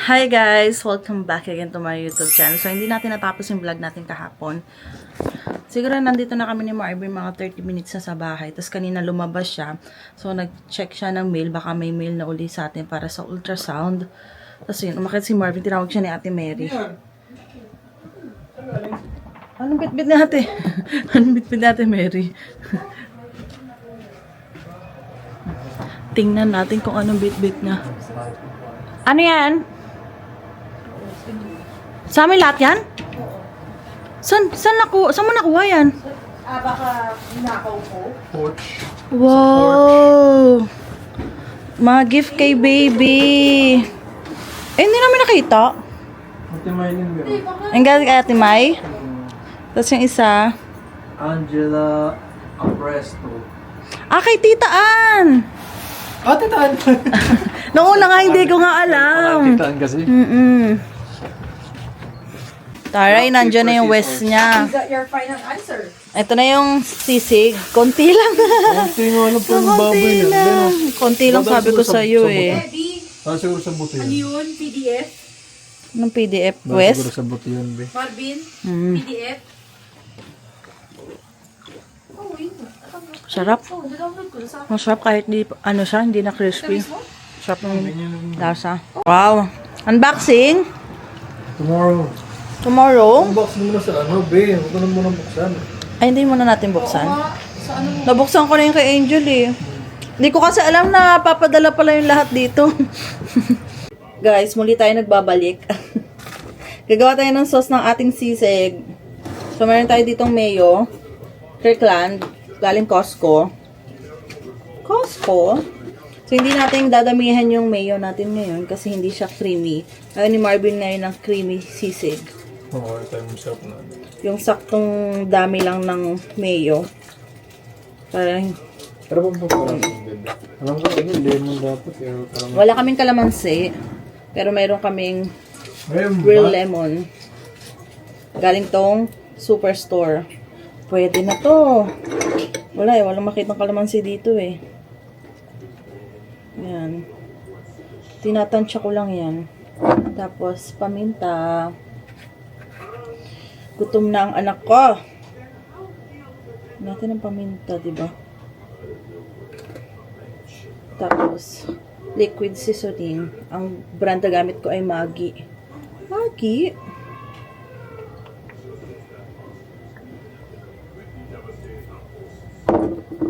Hi guys! Welcome back again to my YouTube channel. So, hindi natin natapos yung vlog natin kahapon. Siguro nandito na kami ni Marvin mga 30 minutes na sa bahay. Tapos kanina lumabas siya. So, nag-check siya ng mail. Baka may mail na uli sa atin para sa ultrasound. Tapos yun, umakit si Marvin. Tinawag siya ni Ate Mary. Anong bit-bit ni Ate? Anong bit-bit ni Ate Mary? Tingnan natin kung anong bit-bit niya. Ano yan? Sa amin lahat yan? Saan mo nakuha yan? Baka nakaw ko. Porch. Wow! Mga gift kay baby. Hindi namin nakita. Ate Maylin ba? Ang galing kay Ate May. Tapos yung isa. Angela Apresto. Kay Tita Ann! Ate Tan! Noong una nga, hindi ko nga alam. Tan kasi. Taray, nandyan na yung West niya. Is that your final answer? Ito na yung sisig. Konti lang. Konti nga lang po yung baboy niya. Konti lang sabi ko sa'yo eh. Eddie, Siguro sa buti ano yun. yun? PDF? Anong PDF? Siguro West? sa buti yun, be. Marvin? PDF? Oh, wait. Sarap. Oh, download ko na sa Masarap kahit di, ano siya, hindi na crispy. mismo? Sarap ng lasa. Wow. Unboxing. Tomorrow. Tomorrow. Unbox mo na sa ano, be. Huwag ko na muna buksan. Ay, hindi muna natin buksan. Sa ano mo? Nabuksan ko na yung kay Angel eh. Hindi ko kasi alam na papadala pala yung lahat dito. Guys, muli tayo nagbabalik. Gagawa tayo ng sauce ng ating sisig. So, meron tayo ditong mayo. Kirkland. Galing Costco. Costco? So, hindi natin dadamihan yung mayo natin ngayon kasi hindi siya creamy. Ayaw ni Marvin ngayon ng creamy sisig. Oo, ito yung sarap na. Yung saktong dami lang ng mayo. Para Pero kung pa parang bebe. Alam ko, ano, lemon dapat. Pero parang... wala kaming kalamansi, pero mayroon kaming Ayun real ba? lemon. Galing tong superstore. Pwede na to. Wala eh, walang makitang kalamansi dito eh. Yan. Tinatansya ko lang yan. Tapos, paminta. Gutom na ang anak ko. Natin ang paminta, diba? Tapos, liquid seasoning. Ang brand na gamit ko ay Maggi. Maggi?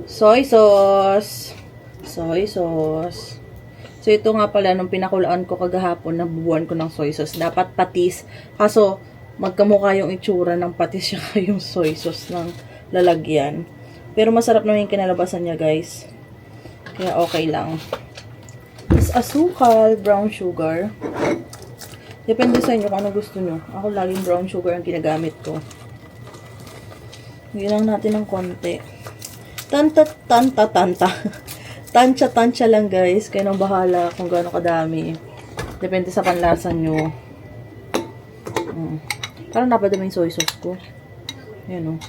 Soy sauce. Soy sauce. So, ito nga pala, nung pinakulaan ko kagahapon, nabubuan ko ng soy sauce. Dapat patis. Kaso, magkamukha yung itsura ng patis siya yung soy sauce ng lalagyan. Pero masarap naman yung kinalabasan niya, guys. Kaya okay lang. Is asukal, brown sugar. Depende sa inyo kung ano gusto nyo. Ako laging brown sugar ang ginagamit ko. Higyan lang natin ng konti. Tanta. Tansya lang guys. Kayo nang bahala kung gaano kadami. Depende sa panlasa nyo. Parang napadami yung soy sauce ko. Ayan o.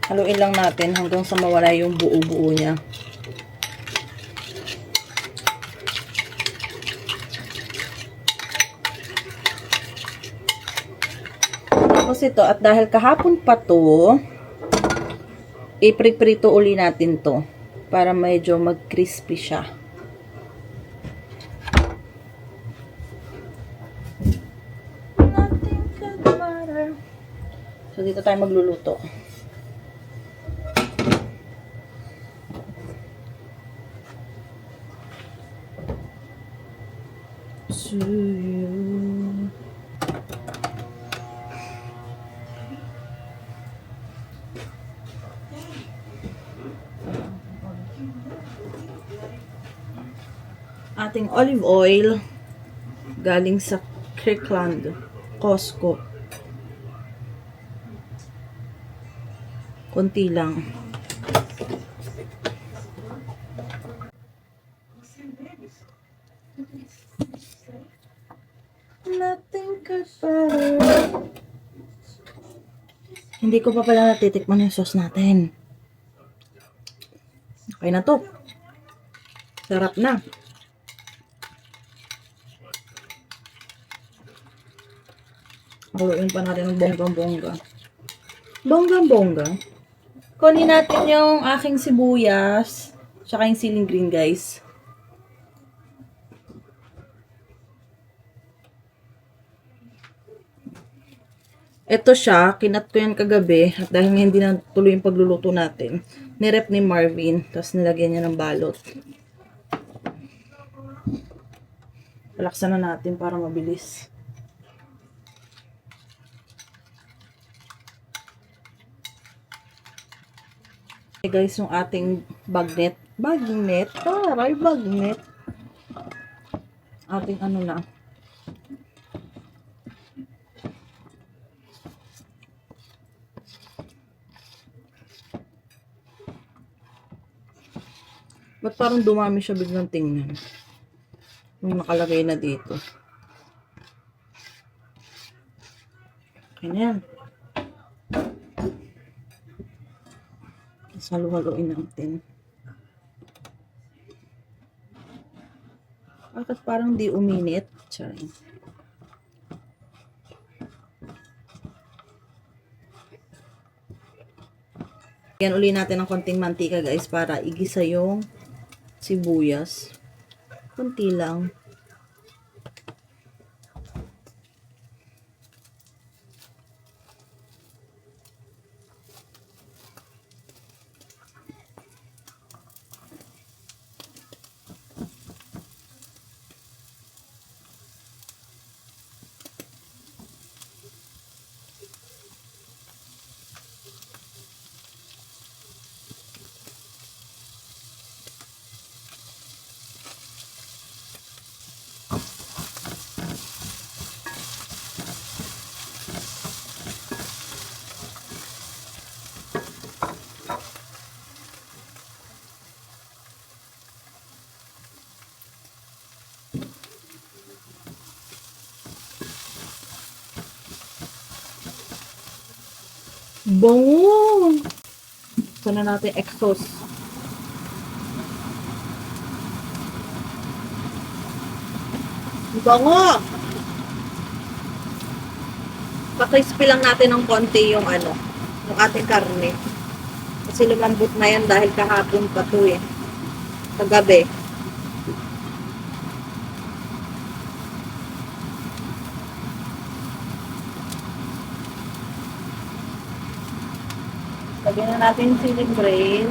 Haluin lang natin hanggang sa mawala yung buo-buo niya. Tapos ito, at dahil kahapon pa to, ipriprito uli natin to para medyo mag-crispy siya. So, dito tayo magluluto. To you. Ating olive oil galing sa Kirkland, Costco. Konti lang. Nothing could better. Hindi ko pa pala natitikman yung sauce natin. Okay na to. Sarap na. Haluin pa natin ng bonggang-bongga. Bonggang-bongga. Kunin natin yung aking sibuyas. Tsaka yung siling green, guys. Ito siya, kinat ko yan kagabi. At dahil hindi na tuloy yung pagluluto natin, nirep ni Marvin. Tapos nilagyan niya ng balot. Palaksan na natin para mabilis. Okay guys, yung ating bagnet. Bagnet? Taray, bagnet. Ating ano na. Ba't parang dumami siya biglang tingnan? Yung nakalagay na dito. Okay na yan. Halu-haluin natin. Bakit parang di uminit? Charing. Yan uli natin ng konting mantika guys para igisa yung sibuyas. Kunti lang. Bango! Sana natin exhaust. Bango! Pa-crispy lang natin ng konti yung ano, yung ating karne. Kasi lumambot na yan dahil kahapon pa to eh. Kagabi. Lagyan na natin yung siling brain.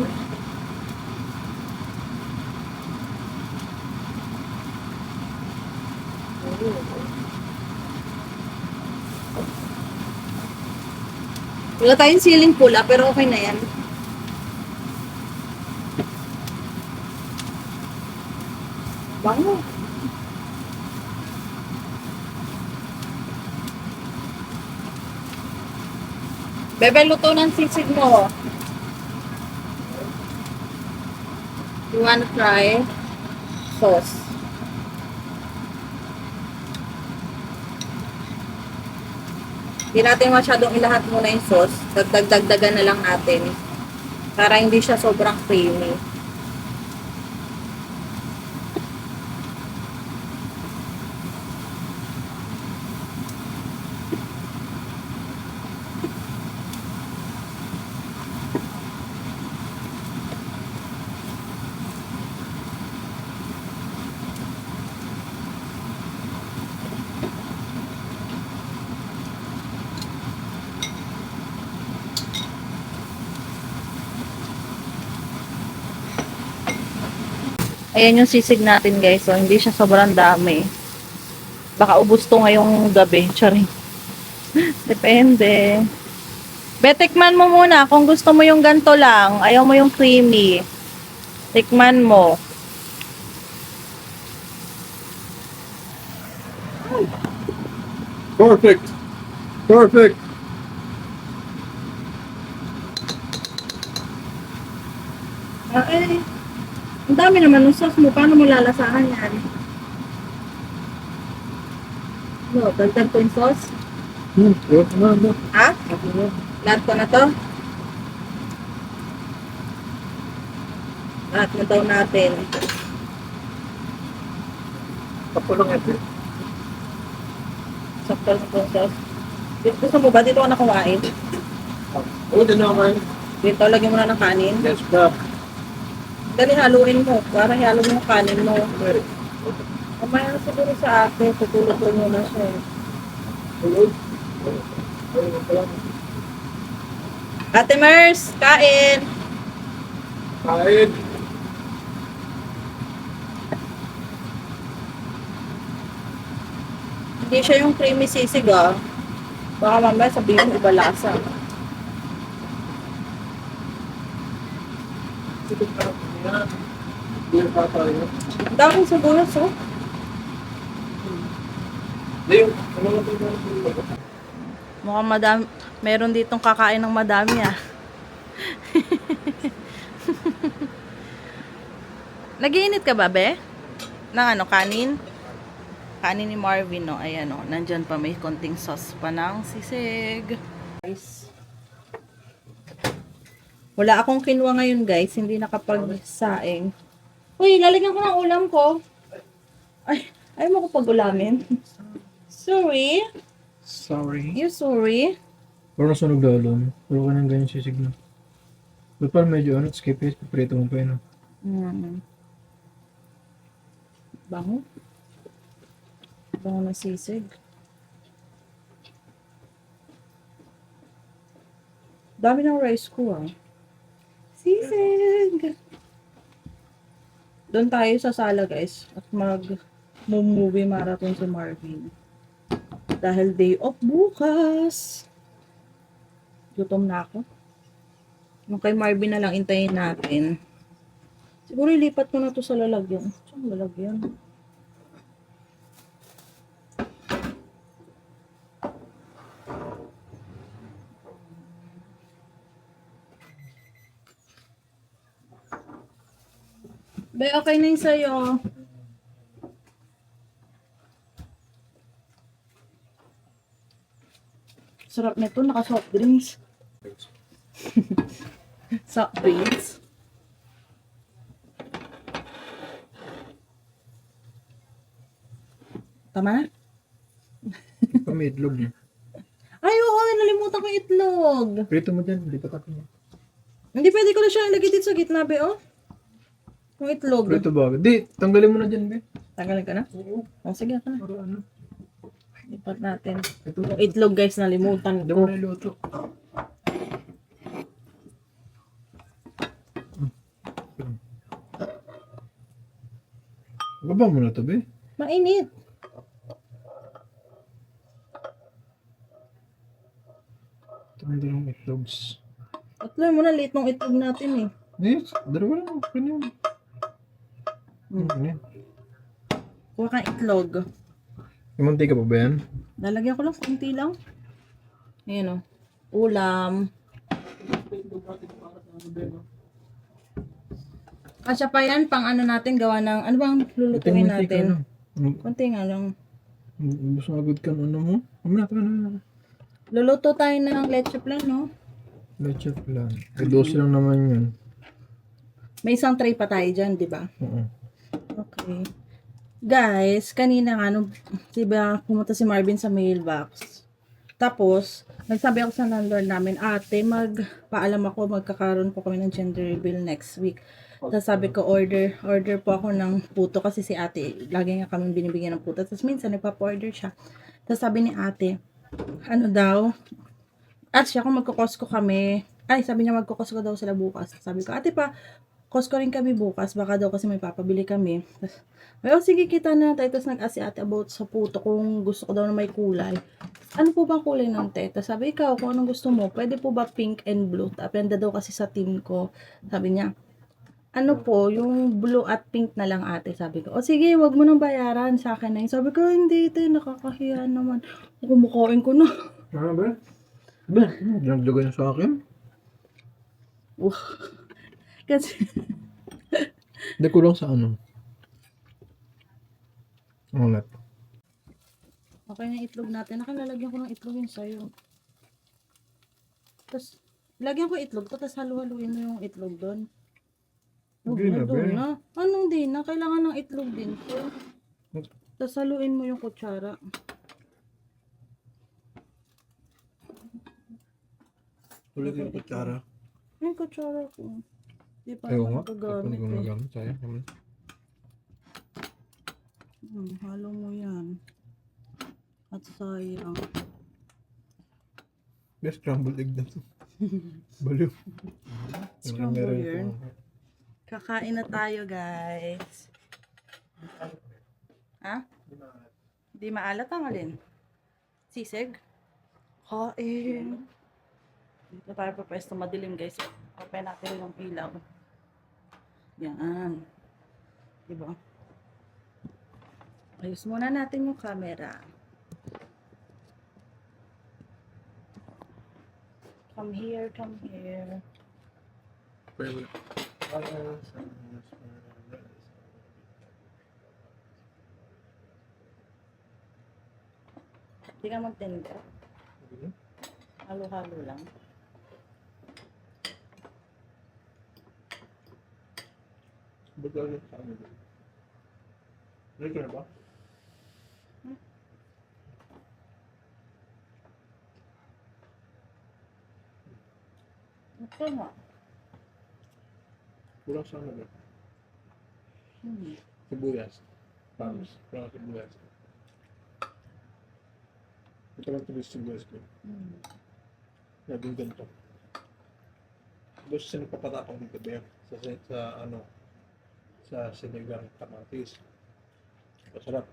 Wala tayong siling pula, pero okay na yan. Bango. Bebe, luto ng sisig mo. You wanna try? Sauce. Hindi natin masyadong ilahat muna yung sauce. Dagdagan na lang natin. Para hindi siya sobrang creamy. Ayan yung sisig natin guys. So, hindi siya sobrang dami. Baka ubos to ngayong gabi. Charing. Depende. Betikman mo muna kung gusto mo yung ganto lang. Ayaw mo yung creamy. Tikman mo. Perfect! Perfect! Okay. Ang dami naman ng sauce mo. Paano mo lalasahan yan? No, dagdag ko yung sauce. Good na. Ha? Lahat ko na to? Lahat na daw natin. Kapulong ito. Sakto sa sauce. Gusto mo ba? Dito ka na kumain? Oo, din naman. Dito, lagyan mo na ng kanin. Yes, ba? Dali, haluin mo. Para halo mo yung kanin mo. Mamaya na siguro sa ate. Tutulog ko muna siya. Tulog. Ate Mers, kain! Kain. Hindi siya yung creamy sisig ah. Baka mamaya sabihin mo iba lasa. Sige pa. Yan. Beer pa tayo. Ang daming sibuyas oh. Hindi, ano na ito? Mukhang madami. Meron ditong kakain ng madami ah. Nagiinit ka ba, be? Ng ano, kanin? Kanin ni Marvin, no? Ayan, no? Nandyan pa, may konting sauce pa ng sisig. Guys. Wala akong kinuha ngayon, guys. Hindi nakapag-saing. Uy, lalagyan ko ng ulam ko. Ay, ayaw mo ko pag-ulamin. Sorry. Sorry. You sorry? Pero nasunog lalo. Puro ka ng ganyan sisig na. Ba't parang medyo ano, skip it. Prito mo pa yun. Bango. Bango na sisig. Dami ng rice ko ah. Sisig! Doon tayo sa sala guys. At mag-movie marathon si Marvin. Dahil day off bukas. Gutom na ako. Yung kay Marvin na lang intayin natin. Siguro ilipat ko na to sa lalagyan. Saan lalagyan? Be, okay na yung sa'yo. Sarap nito, naka-soft drinks. Soft drinks. Tama na? May itlog niya. Ay, oo, nalimutan ko yung itlog. Prito mo dyan, hindi pa tapos niya. Hindi pwede ko na siya ilagay dito sa gitna, be, oh. Yung itlog. Prito ba? Di, tanggalin mo na dyan, be. Tanggalin ka na? Oo. Oh, sige ka na. Para ano? Lipat natin. Ito. Yung itlog, guys, nalimutan Hindi mo ko. na iluto. Baba mo na to, be. Mainit. Ito ang dalawang itlogs. Tatlo mo na, liit ng itlog natin, eh. Yes, dalawa lang. Okay na yun. Ano yan? Kuha kang itlog. May mantika pa ba yan? Lalagyan ko lang, konti lang. Ayan, oh. Ulam. At siya pa yan, pang ano natin, gawa ng, ano bang lulutuin natin? Konti nga lang. Gusto agad ka ano mo? Mamaya ka na. Luluto tayo ng leche plan, no? Leche plan. Kadosi lang naman yun. May isang tray pa tayo dyan, di ba? Oo. Okay. Guys, kanina nga, nung, diba, pumunta si Marvin sa mailbox. Tapos, nagsabi ako sa landlord namin, ate, magpaalam ako, magkakaroon po kami ng gender reveal next week. Tapos sabi ko, order po ako ng puto kasi si ate, lagi nga kami binibigyan ng puto. Tapos minsan, nagpapa-order siya. Tapos sabi ni ate, ano daw, at siya kung magkukosco kami, ay, sabi niya magkukosco daw sila bukas. Sabi ko, ate pa, Costco rin kami bukas, baka daw kasi may papabili kami. Well, sige, kita na tayo. Tapos nag-ask si ate about sa puto kung gusto ko daw na may kulay. Ano po bang kulay ng te? Tapos sabi, ikaw, kung anong gusto mo, pwede po ba pink and blue? Tapenda daw kasi sa team ko. Sabi niya, ano po, yung blue at pink na lang ate. Sabi ko, o sige, wag mo nang bayaran sa akin na yun. Sabi ko, hindi te, nakakahiya naman. Kumakain ko na. Ano ba? Ba? Nagdagay niya sa akin? Kasi, Hindi ko lang sa ano. Ulat. okay na itlog natin. Nakalalagyan ko ng itlog yun sa'yo. Tapos, lagyan ko itlog to, tapos halu-haluin mo yung itlog doon. Hindi na, doon be. na. Anong din na? Kailangan ng itlog din. Tapos haluin mo yung kutsara. Ulit yung kutsara. Yung kutsara ko. Di pa Ayaw naman nga. nagagamit Hindi ko eh. nagamit. Sayang naman. Halo mo yan. At sayang. Best scrambled egg na to. Baliw. Scrambled Meron yarn. ko. Kakain na tayo, guys. Ha? Di maalat ang alin? Sisig? Kain. Dito tayo pa pwesto madilim, guys. Open natin yung ilaw. Yan. Diba? Ayos muna natin yung camera. Come here, come here. Pwede. Hindi ka magtinda. Halo-halo lang. Ba't lagi sa amin? Ready ka na ba? Ito nga. Kulang sa amin. Hmm. Sibuyas. Pams. Kulang sa sibuyas. Ito lang tuloy sa sibuyas ko. Hmm. Naging ganito. Tapos sinipapatapang dito ba yan? Sa sinigang kamatis. Masarap.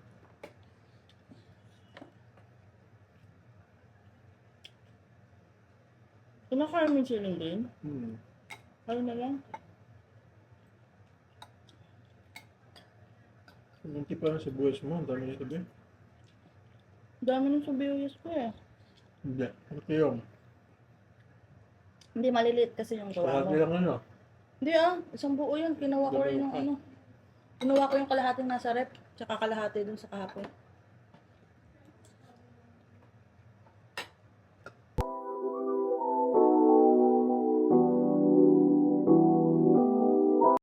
Kinakain mo yung siling din? Kain na lang. Yung tipa ng sibuyas mo, ang dami nito ba? Dami ng subiyos ko eh. Hindi. Ano kayo? Hindi, maliliit kasi yung gawa mo. Kalahati lang ano. Hindi isang buo yun. Kinuha ko rin yung ano. Kinuha ko yung kalahating nasa rep, tsaka kalahati dun sa kahapon.